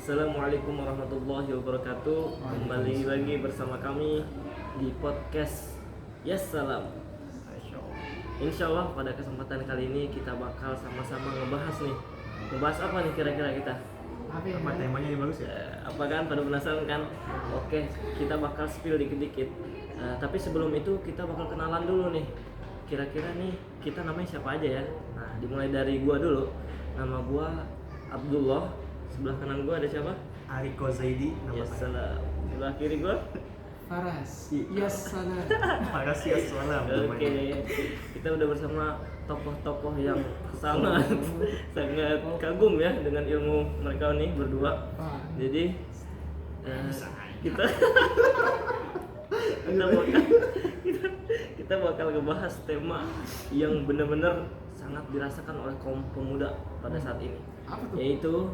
Assalamualaikum warahmatullahi wabarakatuh. Kembali lagi bersama kami di podcast Yassalam. Insya Allah pada kesempatan kali ini kita bakal sama-sama ngebahas nih. Ngebahas apa nih kira-kira kita? Apa temanya yang bagus ya? Apa kan pada penasaran kan? Oke, kita bakal spill dikit-dikit. Tapi sebelum itu kita bakal kenalan dulu nih. Kira-kira nih kita namanya siapa aja ya? Nah, dimulai dari gua dulu. Nama gua Abdullah. Sebelah kanan gua ada siapa? Ariko Zaidi nama saya. Salam. Sebelah kiri gua Faras. Yassalam. Faras Yassalam. Oke, kita udah bersama tokoh-tokoh yang sangat kagum ya dengan ilmu mereka nih berdua. Jadi kita kita bakal ngebahas tema yang benar-benar sangat dirasakan oleh kaum pemuda pada saat ini, yaitu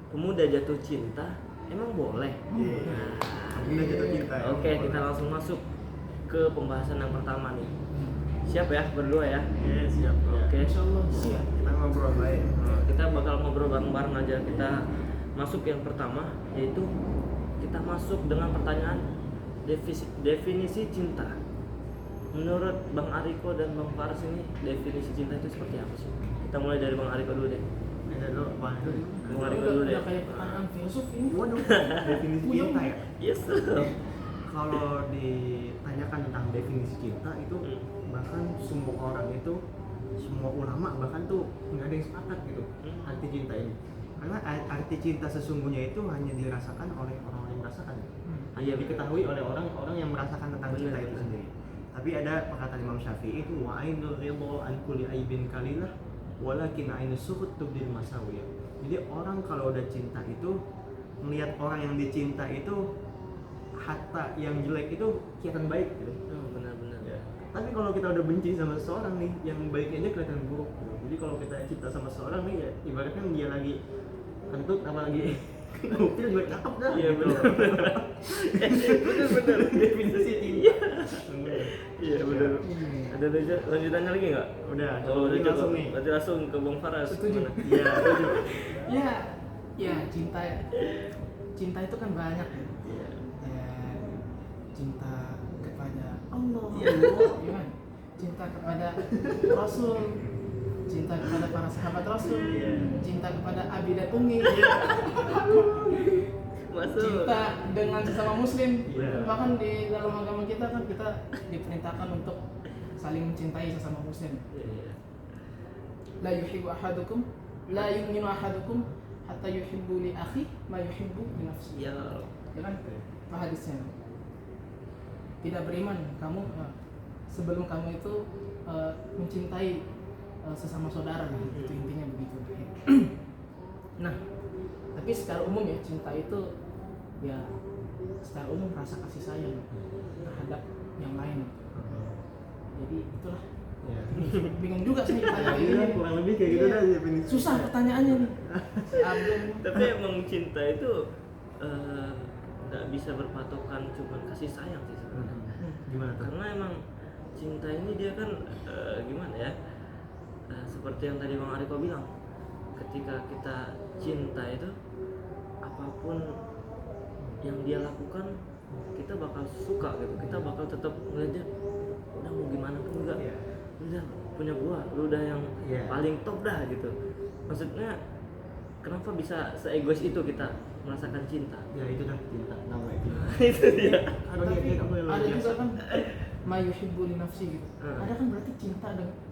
pemuda jatuh cinta. Emang boleh? Pemuda jatuh cinta. Oke, kita langsung masuk ke pembahasan yang pertama nih. Siap ya berdua ya? Iya, siap. Oke. Insyaallah siap. Kita ngobrol baik. Kita bakal ngobrol bareng-bareng aja. Kita masuk yang pertama, yaitu kita masuk dengan pertanyaan definisi cinta. Menurut Bang Ariko dan Bang Faras ini, definisi cinta itu seperti apa sih? Kita mulai dari Bang Ariko dulu deh. Ada dulu apa? Bang Ariko dulu deh. Udah kayak pertanyaan filsuf ini. Waduh, definisi cinta ya. Yes. Kalau ditanyakan tentang definisi cinta itu bahkan semua orang itu, semua ulama bahkan tuh nggak ada yang sepakat gitu arti cinta ini. Karena arti cinta sesungguhnya itu hanya dirasakan oleh orang-orang yang merasakan. Hanya diketahui oleh orang-orang yang merasakan tentang cinta itu sendiri. Tapi ada perkataan Imam Syafi'i itu wa ainul ridha an kulli aibin kalilah walakin ainus suhud tubdil masawi. Jadi orang kalau udah cinta itu melihat orang yang dicinta itu hatta yang jelek itu kelihatan baik gitu. Benar-benar. Ya. Tapi kalau kita udah benci sama seseorang nih, yang baiknya aja kelihatan buruk gitu. Jadi kalau kita cinta sama seseorang nih ya ibaratnya dia lagi kentut apa lagi ngupil juga cakep dah. Iya gitu. benar. Definisi cinta. Iya benar. Ada lanjutannya lagi nggak? Udah. Oh, udah Jadi langsung nih. Berarti langsung ke Bang Faras. Setuju. Gimana? Iya, setuju. Ya cinta ya. Cinta itu kan banyak ya. Iya. Ya, cinta kepada Allah, Iya. ya kan? Cinta kepada Rasul, cinta kepada para sahabat Rasul, cinta kepada Abi dan Umi, Masuk. cinta dengan sesama Muslim. Iya. Bahkan di dalam agama kita kan kita diperintahkan untuk saling mencintai sesama Muslim. Iya. La yuhibbu ahadukum, la yu'minu ahadukum hatta yuhibbu li akhi ma yuhibbu li nafsi. Iya. Ya kan? Apa hadisnya? Tidak beriman kamu sebelum kamu itu mencintai sesama saudara, itu intinya begitu. Nah, tapi secara umum ya cinta itu ya secara umum rasa kasih sayang terhadap yang lain. Jadi itulah. Iya. Bingung juga sih Iya, pertanyaan kurang lebih kayak gitu dah definisi. Susah pertanyaannya nih. Si Abdul. Tapi emang cinta itu nggak bisa berpatokan cuma kasih sayang sih sebenarnya. Gimana tuh? Karena emang cinta ini dia kan gimana ya? Seperti yang tadi Bang Ariko bilang, ketika kita cinta itu apapun yang dia lakukan kita bakal suka gitu, kita bakal tetap ngeliat dia udah mau gimana pun enggak, udah punya gua, lu udah yang paling top dah gitu. Maksudnya kenapa bisa seegois itu kita merasakan cinta? Ya itu dah cinta nama itu. Itu dia. Tapi ada juga kan ma yuhibbu li nafsi gitu. Ada kan berarti cinta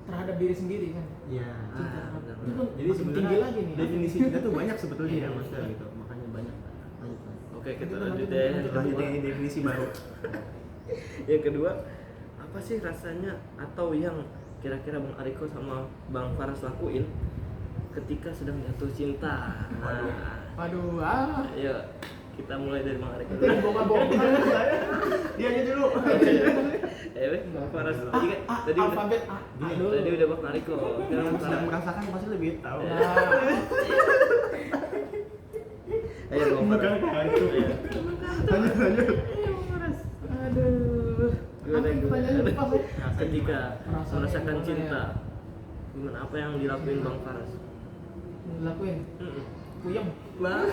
terhadap diri sendiri kan. Iya. Cinta benar, terhadap. benar. Itu kan Jadi makin tinggi sebenarnya lagi nih. definisi cinta tuh banyak sebetulnya ya Iya. maksudnya gitu. Makanya banyak. Lanjut. Oke, kita Lanjut, lanjut lanjut, deh. lanjut. Lanjut ini definisi baru. Yang kedua, apa sih rasanya atau yang kira-kira Bang Ariko sama Bang Faras lakuin ketika sedang jatuh cinta? Waduh, Ayo kita mulai dari Bang Ariko itu dulu. yang bohong-bohong. Dia aja dulu. Bang Faras tadi kan tadi udah Alfabet A. Dulu. tadi udah Bang Ariko. Sekarang Yang Bang sedang Faras. merasakan pasti lebih tahu. Ya, Ayo Bang Faras. Itu. Ayo. Lanjut. aduh. Gimana, Apa gimana? pertanyaannya lupa saya? Ketika Rasanya merasakan gimana cinta, ya? gimana apa yang dilakuin Bang Faras? Dilakuin. puyeng, Lah,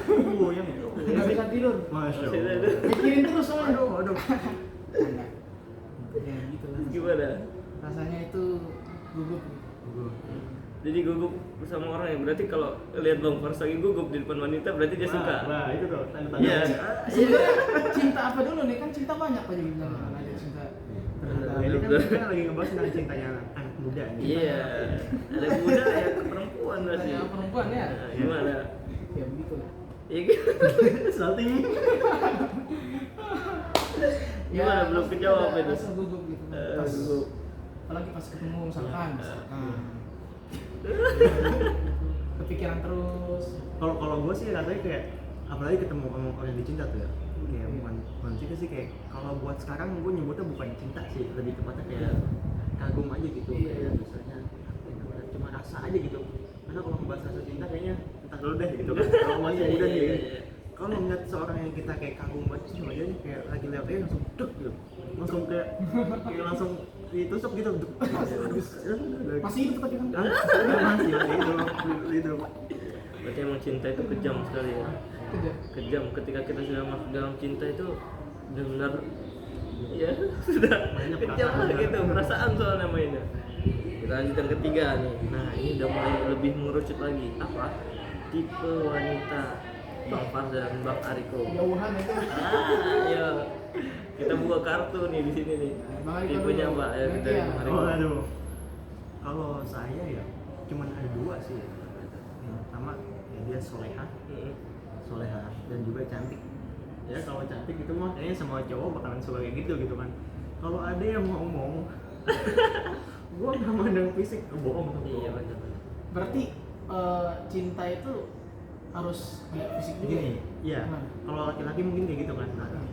yang nggak bisa tidur, Masya Masih ada. Allah. mikirin terus soalnya. Aduh. Canda. Ya gitu lah. Gimana? Rasanya itu gugup. Jadi gugup bersama orang ya, berarti kalau lihat Bang Fars lagi gugup di depan wanita berarti dia suka. Nah, itu tuh tanda-tanda. Iya. Sebenarnya cinta apa dulu nih, kan cinta banyak aja bilang, ada cinta Nah, ini kan kita lagi ngebahas tentang cintanya anak muda nih. Iya. Ada muda ya ke perempuan berarti. Tanya perempuan ya. Nah, gimana? Ya begitu lah. Iya gitu. Salting. Gimana belum kejawab ada itu? rasa gugup gitu kan. Pas, Gugup. apalagi pas ketemu misalkan kepikiran terus. Kalau gue sih rasanya kayak apalagi ketemu sama orang yang dicinta tuh ya. Kayak bukan cinta sih, kayak kalau buat sekarang gue nyebutnya bukan cinta sih, lebih tepatnya kayak kagum aja gitu. Iya. Kayak misalnya apa ya namanya, cuma rasa aja gitu. Karena kalau ngebahas rasa cinta kayaknya entar dulu deh gitu kan. Kalau masih muda nih. Kalau ngeliat seorang yang kita kayak kagum banget sama dia nih, kayak lagi lihat dia langsung duk gitu. Langsung kayak langsung ditusuk gitu. Masih hidup tapi kan. Masih itu. Berarti emang cinta itu kejam sekali ya. Kerja. Kejam ketika kita sudah masuk dalam cinta itu benar ya sudah Banyak kejam lah perasaan. gitu, perasaan soalnya mainnya. Kita lanjut yang ketiga nih. Nah, ini udah mulai lebih mengerucut lagi. Apa? Tipe wanita Bang Fars dan Bang Ariko. Jauhan itu. Ya. Kita buka kartu nih di sini nih. Bang Ariko Tipenya dulu. Mbak ya Nanti dari ya. Bang Ariko. Oh, aduh. Kalau saya ya cuman ada dua sih. Yang pertama ya dia soleha dan juga cantik. Ya kalau cantik itu mah kayaknya semua cowok bakalan suka kayak gitu kan. Kalau ada yang ngomong, gua nggak mandang fisik, bohong. Iya benar. Berarti cinta itu harus lihat fisik juga. Gini, iya. Gimana? Kalau laki-laki mungkin kayak gitu kan.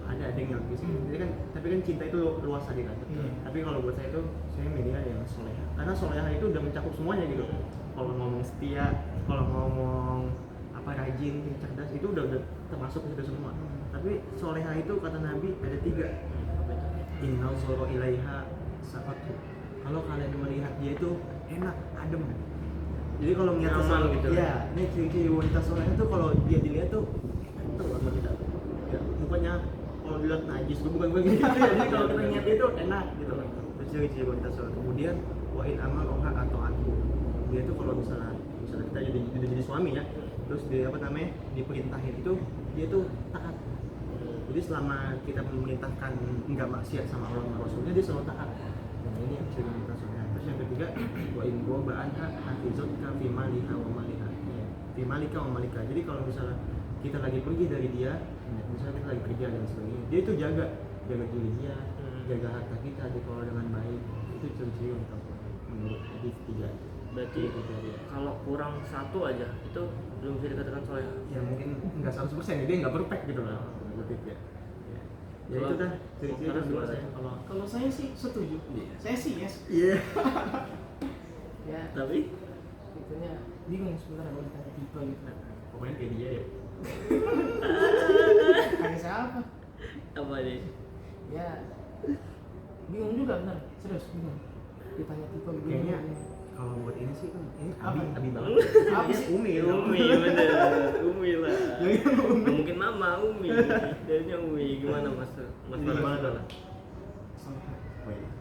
Ada yang lihat fisik. Jadi kan, tapi kan cinta itu luas tadi kan. Tapi kalau buat saya itu, saya media yang soleha. Karena soleha itu udah mencakup semuanya gitu. Kalau ngomong setia, kalau ngomong apa rajin, cerdas, itu udah termasuk ke situ semua. Tapi soleha itu kata Nabi ada 3. Innal zoro ilaiha safatu. Kalau kalian melihat dia itu enak, adem. Jadi kalau melihat Nyaman sesuatu, gitu. ya, ini ciri-ciri wanita soleha tuh kalau dia dilihat tuh enak tuh sama kita. Ya, mukanya kalau dilihat najis, bukan gitu ya. Jadi kalau kita lihat itu enak gitu. Itu ciri-ciri wanita soleha. Kemudian wa in amaroha atau aku. Dia tuh kalau misalnya kita jadi suami ya, terus dia apa namanya diperintahin itu dia tuh taat. Jadi selama kita memerintahkan enggak maksiat sama Allah dan Rasulnya, dia selalu taat. Nah ini yang bisa kita soalnya. Terus yang ketiga, wa in goba anha hafizatka fi maliha wa maliha. Fi malika wa malika. Jadi kalau misalnya kita lagi pergi dari dia, misalnya kita lagi kerja dan sebagainya, dia itu jaga diri dia, jaga harta kita, dikelola dengan baik. Itu ciri-ciri untuk menurut hadis 3. Berarti kalau kurang satu aja itu belum bisa dikatakan soleha. Ya mungkin enggak 100%, dia enggak perfect gitu lah. Ya. Ya itu kan ciri-ciri Kalau dua sekarang saya kalau Kalau saya sih setuju. Iya. Saya sih yes. iya. Ya, Tapi itunya bingung sebenarnya kalau ditanya tipe gitu. Pokoknya kayak dia ya. Kayak siapa? apa nih? Ya, bingung juga benar. Serius bingung. Ditanya tipe begini. Kayaknya kalau buat ini sih kan ini Apa? abi banget. Apa Dia sih? Umi ya. Umi bener, Umi lah. Mungkin Mama Umi, jadinya Umi. Gimana Mas? Mas Gimana Farhan tuh? gimana?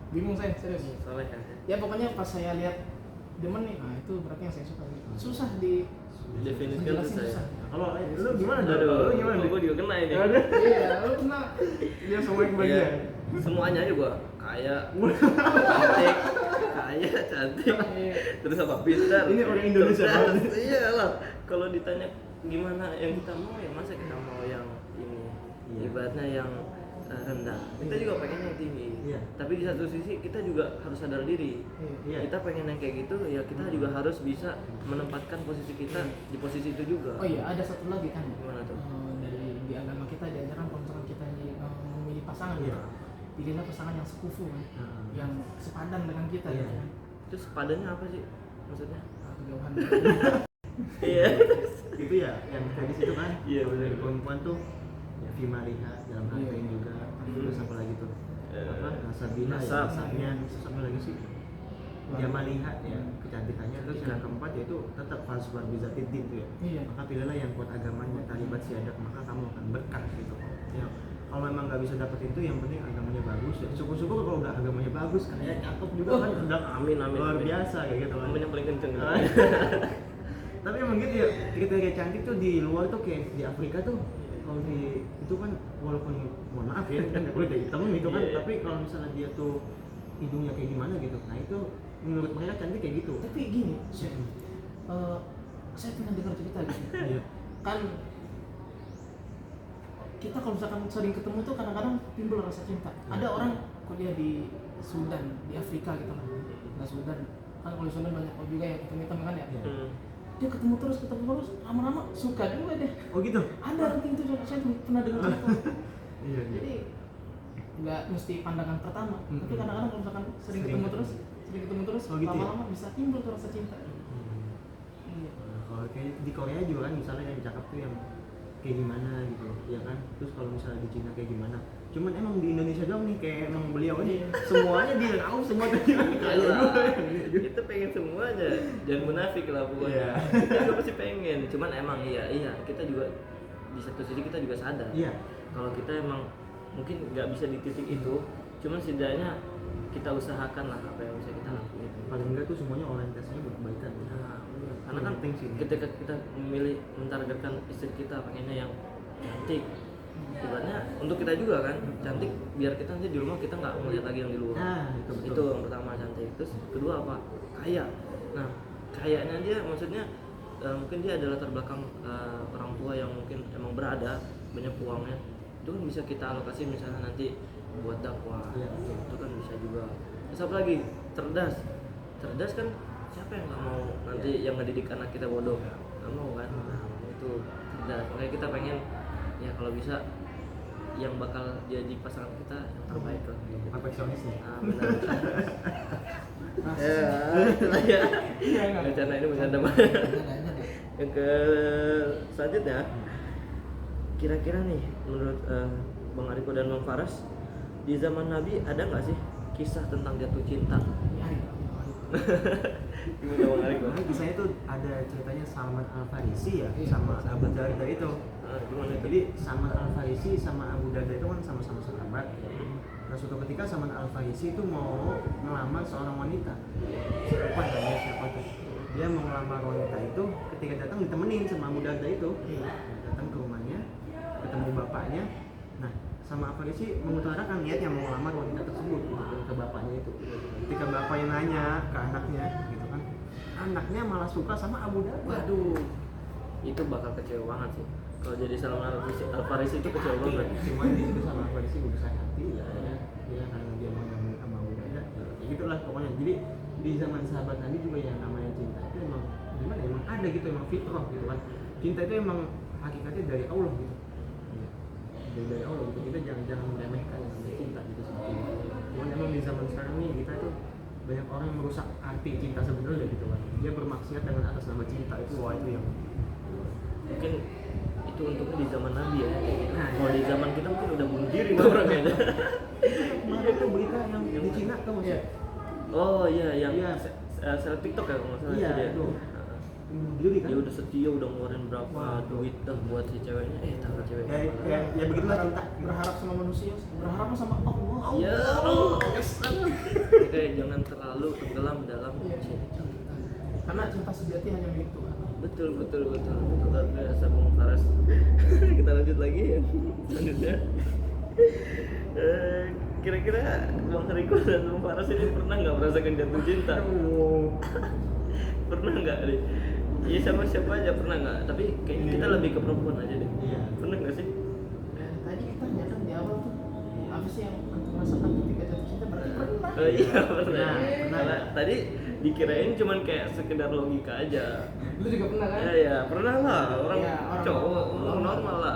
Bingung saya serius. Soleha. Ya pokoknya pas saya lihat demen nih, nah itu berarti yang saya suka. Susah di Definisikan jelasin susah ya. susah. Kalau lu gimana? Aduh, Lu gimana? gue juga kena ini. Iya, lu kena. Dia semua yang Iya, bagian. semuanya aja gua kaya, cantik, kaya, cantik. Iya. Terus apa? Pintar. Ini orang Indonesia cerdas. banget. Iya lah. Kalau ditanya gimana yang kita mau ya masa kita mau yang ini Iya. ibaratnya yang rendah. Kita juga pengen yang tinggi. Iya. Tapi di satu sisi kita juga harus sadar diri. Iya. Kita pengen yang kayak gitu ya kita juga harus bisa menempatkan posisi kita di posisi itu juga. Oh iya, ada satu lagi kan. Gimana tuh? Dari di agama kita diajarkan kalau misalkan kita ini memilih pasangan, Iya. pilihlah pasangan yang sekufu kan, yang sepadan dengan kita. Iya. Gitu kan. Itu sepadannya apa sih? Maksudnya? Kejauhan. Iya. Itu ya yang tadi situ kan. Iya, Kalau benar. dari perempuan tuh ya Fimaliha dalam harta ini juga. Terus apa lagi tuh? Apa? Nasabina ya, Nasab. nasabnya. Terus apa lagi sih? dia melihat ya kecantikannya. Terus yang keempat yaitu tetap fasbar bizatiddin tuh ya. Iya. Maka pilihlah yang kuat agamanya, talibat siadak, maka kamu akan berkah gitu ya. Kalau memang nggak bisa dapet itu, yang penting agamanya bagus ya. Syukur-syukur kalau udah agamanya bagus, kayak cakep juga kan, udah amin luar biasa kayak gitu kan. amin yang paling kenceng. Tapi emang gitu ya, kriteria cantik tuh di luar tuh kayak di Afrika tuh, kalau di itu kan walaupun mohon maaf ya kan kulit hitam gitu kan, Iya. tapi kalau misalnya dia tuh hidungnya kayak gimana gitu, nah itu menurut mereka cantik kayak gitu. Tapi gini, saya pernah dengar cerita gitu. Iya. Kan kita kalau misalkan sering ketemu tuh kadang-kadang timbul rasa cinta. Ada orang kuliah di Sudan, di Afrika gitu lah. Nah Sudan, kan kalau di Sudan banyak juga yang hitam-hitam kan ya. Iya. Dia ketemu terus, lama-lama suka juga deh. Oh gitu. Ada ranking itu, saya pernah dengar cerita. Iya. Jadi nggak mesti pandangan pertama, tapi kadang-kadang kalau misalkan sering ketemu terus, Oh, gitu ya? lama-lama bisa timbul tuh rasa cinta. Iya. Nah, kalau kayak di Korea juga kan misalnya yang cakep tuh yang kayak gimana gitu ya kan, terus kalau misalnya di Cina kayak gimana, cuman emang di Indonesia doang nih kayak emang beliau ini semuanya dia tahu semua tadi kayak Kita pengen semuanya, jangan munafik lah pokoknya. Iya. Kita juga pasti pengen, cuman emang iya kita juga di satu sisi kita juga sadar iya kalau kita emang mungkin nggak bisa di titik itu, cuman setidaknya kita usahakan lah apa yang bisa kita lakuin. paling enggak tuh semuanya orientasinya buat kebaikan ya. Nah, karena kan penting sih ketika kita memilih mentargetkan istri kita pengennya yang cantik, ibaratnya untuk kita juga kan cantik, biar kita nanti di rumah kita nggak melihat lagi yang di luar. Nah, itu betul. Itu yang pertama, cantik. Terus kedua apa? Kaya. Nah, kayaknya dia maksudnya mungkin dia adalah latar belakang orang tua yang mungkin emang berada, banyak uangnya. Itu kan bisa kita alokasi misalnya nanti buat dakwah. Iya, betul. Itu kan bisa juga. Terus apa lagi? Cerdas. Cerdas kan siapa yang nggak mau nanti yang ngedidik anak kita bodoh? Nggak mau kan? Nah, itu cerdas. Makanya kita pengen ya kalau bisa yang bakal jadi pasangan kita yang terbaik lah. Perfeksionis nih. Nah, benar. Ya, itulah ya. Rencana ini bercanda mah. Yang ke selanjutnya, kira-kira nih menurut Bang Ariko dan Bang Faras, di zaman Nabi ada nggak sih kisah tentang jatuh cinta? Gimana Bang Ariko? Nah, kisahnya tuh ada ceritanya Salman Al Farisi ya, Iya, sama Abu Darda itu. Gimana itu? Jadi Salman Al Farisi sama Abu Darda itu kan sama-sama sahabat. Nah suatu ketika Salman Al Farisi itu mau melamar seorang wanita. Siapa tuh? Dia mau melamar wanita itu, ketika datang ditemenin sama Abu Darda itu. Datang ke rumahnya, ketemu bapaknya. Nah sama Al Farisi mengutarakan niatnya mau melamar wanita tersebut gitu, ke bapaknya itu. Ketika bapaknya nanya ke anaknya gitu kan, anaknya malah suka sama Abu Darda. Waduh, itu bakal kecewa banget sih. Kalau jadi Salman Al Farisi itu kecewa banget. Cuman di situ sama Al Farisi berbesar hati ya, karena dia mau nyambung sama Abu Darda. Ya gitulah pokoknya. Jadi di zaman sahabat Nabi juga yang namanya cinta itu emang gimana? Emang ada gitu, emang fitrah gitu kan. Cinta itu emang hakikatnya dari Allah gitu. Dari Allah gitu. Kita jangan meremehkan yang namanya cinta gitu sebetulnya. Cuman emang di zaman sekarang nih kita itu banyak orang yang merusak arti cinta sebenarnya gitu kan. Dia bermaksiat dengan atas nama cinta itu, wah itu yang Mungkin itu untuknya di zaman Nabi ya. Nah, kalau di zaman kita mungkin udah bunuh diri mah orang kayaknya. kemarin tuh berita yang di Cina tuh masih. Iya. Oh iya, yang Iya. seleb TikTok ya kalau nggak salah Iya, dia. itu. Jadi kan Dia udah setia, udah ngeluarin berapa duit dah buat si ceweknya. Tahu cewek. ya begitulah cinta. Berharap sama manusia, berharap sama Allah. Ya Allah. Oke, jangan terlalu tenggelam dalam cinta. Karena cinta sejati hanya milik Tuhan. Betul. Luar biasa Bang Faras. Kita lanjut lagi ya. Selanjutnya. Kira-kira Bang Riko dan Bang Faras ini pernah nggak merasakan jatuh cinta? Pernah nggak nih? Iya sama siapa aja pernah nggak? Tapi kayaknya kita lebih ke perempuan aja deh. Iya. Pernah nggak sih? Tadi kita nyatakan di awal tuh apa sih yang antum rasakan ketika jatuh cinta, berarti pernah. Iya pernah. Pernah. Karena tadi dikirain cuman kayak sekedar logika aja. Lu juga pernah kan? Ya pernah lah, orang Iya, orang cowok normal. normal lah.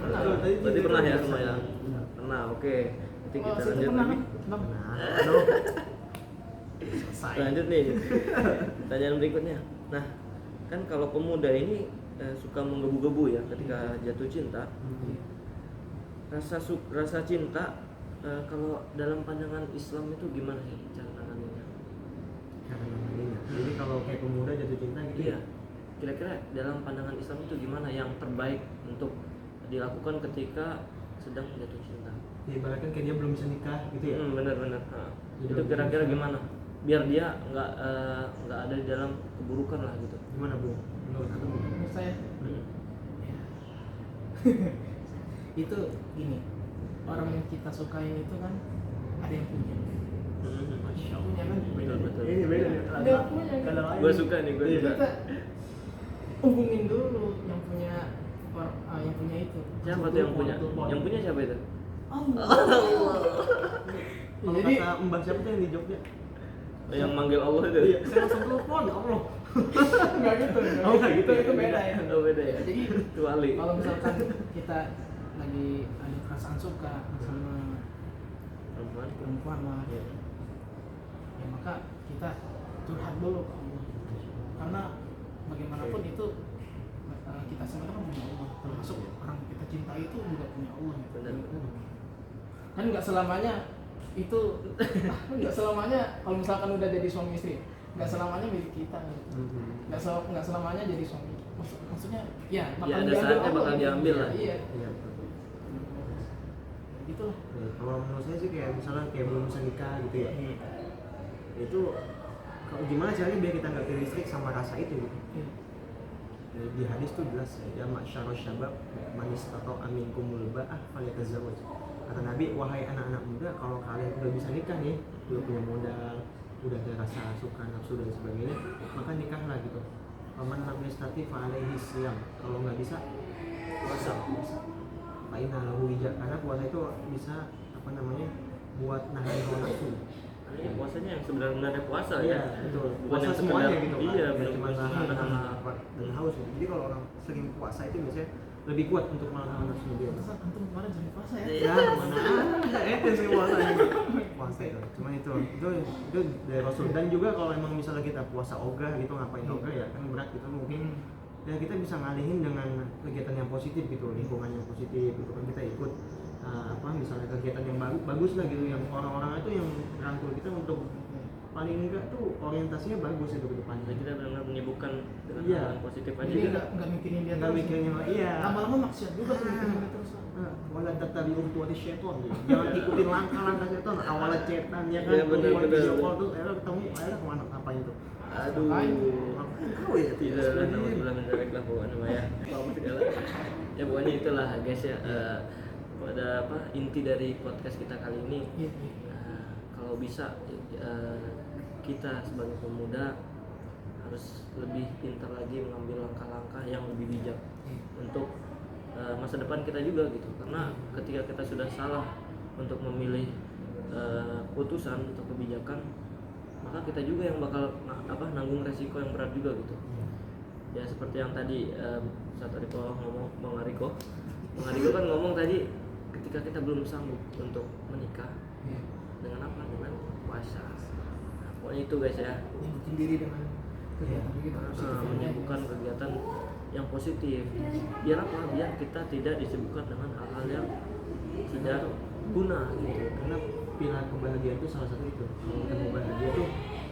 Pernah. Berarti pernah ya semua ya? Benar. Pernah, oke. Nanti Oh, kita situ lanjut pernah lagi. kan? Kenapa? Nah, aduh. Lanjut nih. Pertanyaan berikutnya. Nah, kan kalau pemuda ini suka menggebu-gebu ya ketika jatuh cinta. Rasa cinta kalau dalam pandangan Islam itu gimana sih cara nanganinnya? kalau kayak pemuda jatuh cinta gitu. Iya. Kira-kira dalam pandangan Islam itu gimana yang terbaik untuk dilakukan ketika sedang jatuh cinta? Ya, ibaratkan kayak dia belum bisa nikah gitu ya. Benar-benar. Nah, Jadi itu belum kira-kira bisa. gimana? Biar dia nggak ada di dalam keburukan lah gitu. Gimana Bu? Menurut Anda Bu? Menurut saya Hmm. ya. Itu gini, orang yang kita sukai itu kan ada yang punya. Masya Punya kan? Betul. Ini beda nih. Ada punya kan? Kadang lain. Gue suka nih, gue Iya. suka. Kita hubungin dulu yang punya itu. Siapa tuh yang punya? Yang punya siapa itu? Allah. Kalau Jadi kata Mbak siapa tuh yang di Jogja? Yang manggil Allah itu? Iya, saya langsung telepon, ya Allah. nggak gitu. Oh, nggak gitu. Itu beda ya. Oh, beda ya? Jadi Itu wali. kalau misalkan kita lagi ada perasaan suka sama Perempuan. perempuan lah, Iya. ya maka kita curhat dulu ke Allah. Karena bagaimanapun itu kita semua kan punya Allah, termasuk orang kita cinta itu juga punya Allah. Benar. Kan nggak selamanya itu nggak selamanya kalau misalkan udah jadi suami istri nggak selamanya milik kita gitu. nggak selamanya jadi suami maksudnya ya Ya, ada saatnya bakal diambil lah. iya Iya, betul. gitu lah. Kalau menurut saya sih kayak misalnya kayak belum bisa nikah gitu ya. Itu kalau gimana caranya biar kita nggak listrik sama rasa itu gitu. Iya. Di hadis tuh jelas ya ma'syarus syabab manis atau amin kumul ba'ah falyatazawwaj. Kata Nabi, wahai anak-anak muda, kalau kalian udah bisa nikah nih, udah punya modal, udah ada rasa suka nafsu dan sebagainya, maka nikahlah gitu. Paman lam yastati fa alaihi siyam. Kalau nggak bisa puasa. Lain lahu wija, karena puasa itu bisa apa namanya buat nahan hawa nafsu. Ini puasanya yang sebenarnya puasa Iya, ya. betul. Bukan Puasa yang semuanya sekedar- gitu kan. Iya, Ya, benar. cuma nahan lapar dan haus gitu. Jadi kalau orang sering puasa itu biasanya lebih kuat untuk melawan nafsu dia. Pantesan antum kemarin jadi puasa ya. Ya, mana ada ente sih puasa ini. Puasa itu. Cuman itu dari Rasul. Dan juga kalau emang misalnya kita puasa ogah gitu ngapain ogah ya kan berat gitu mungkin ya kita bisa ngalihin dengan kegiatan yang positif gitu, lingkungan yang positif gitu kan kita ikut misalnya kegiatan yang bagus lah gitu yang orang-orang itu yang rangkul kita untuk paling enggak tuh orientasinya bagus itu ke depannya. Jadi kita benar-benar menyibukkan dengan Iya. hal yang positif aja. Jadi nggak mikirin dia Nggak terus. mikirin yang iya. Lama-lama maksiat juga tuh mikirin dia terus. Wala tatabi uktuwati syaiton gitu. Jangan ikutin langkah-langkah syaiton awalnya cetan ya kan. Iya, bener, Keluar bener. video call tuh ketemu akhirnya kemana ngapain tuh. Aduh. Kau ya Tidak ada nama tulang menjelek lah pokoknya Mah ya. Apa segala. Ya pokoknya itulah guys ya. Pada inti dari podcast kita kali ini. Iya. Kalau bisa kita sebagai pemuda harus lebih pintar lagi mengambil langkah-langkah yang lebih bijak untuk masa depan kita juga gitu. Karena ketika kita sudah salah untuk memilih putusan atau kebijakan, maka kita juga yang bakal nanggung resiko yang berat juga gitu. Ya seperti yang tadi Ustaz Ariko ngomong, Bang Ariko kan ngomong tadi, ketika kita belum sanggup untuk menikah, dengan apa? Dengan puasa. Nah, pokoknya itu guys ya. Nyibukin diri dengan kegiatan positif. Menyibukkan kegiatan yang positif. Biar apa? Biar kita tidak disibukkan dengan hal-hal yang tidak guna gitu. Karena pilihan kebahagiaan itu salah satu itu. Kalau kita mau bahagia tuh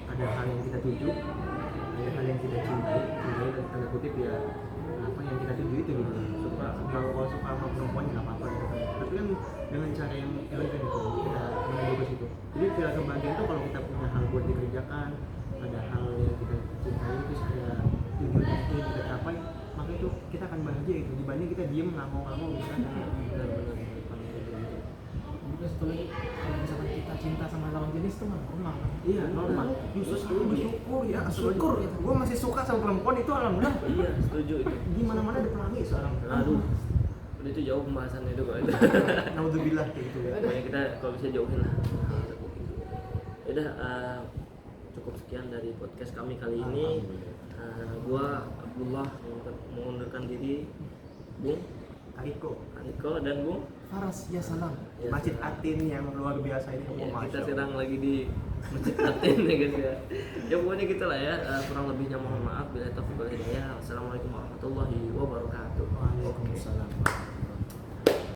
ada hal yang kita tuju, ada hal yang kita cintai dan tanda kutip ya apa yang kita tuju itu gitu. Kalau suka sama perempuan ya nggak apa-apa gitu kan. Tapi kan dengan cara yang elegan itu kita menuju ke situ. Jadi pilihan kebahagiaan itu kalau kita punya hal buat dikerjakan, ada hal yang kita cintai terus ada tujuan yang ingin kita capai, maka itu kita akan bahagia itu dibanding kita diem ngamau-ngamau gitu kan. Juga satu lagi kalau misalkan kita cinta sama lawan jenis itu mah normal kan? Iya normal. Justru bersyukur ya, syukur gitu. Gue masih suka sama perempuan itu alhamdulillah. Iya, setuju itu. Di mana-mana ada pelangi sekarang. Aduh. Udah itu jauh pembahasannya itu kok itu. Naudzubillah kayak gitu ya. Pokoknya kita kalau bisa jauhin lah. Udah cukup sekian dari podcast kami kali ini. Gua Abdullah mengundurkan diri, Bung Ariko dan Bung Faras ya salam. Ya, Masjid Atin yang luar biasa ini. ya, Masya kita Allah. sedang lagi di Masjid Atin ya guys ya. Ya pokoknya gitu lah ya. Kurang lebihnya mohon maaf. Bila taufiq wal hidayah. Wassalamualaikum warahmatullahi wabarakatuh. Waalaikumsalam.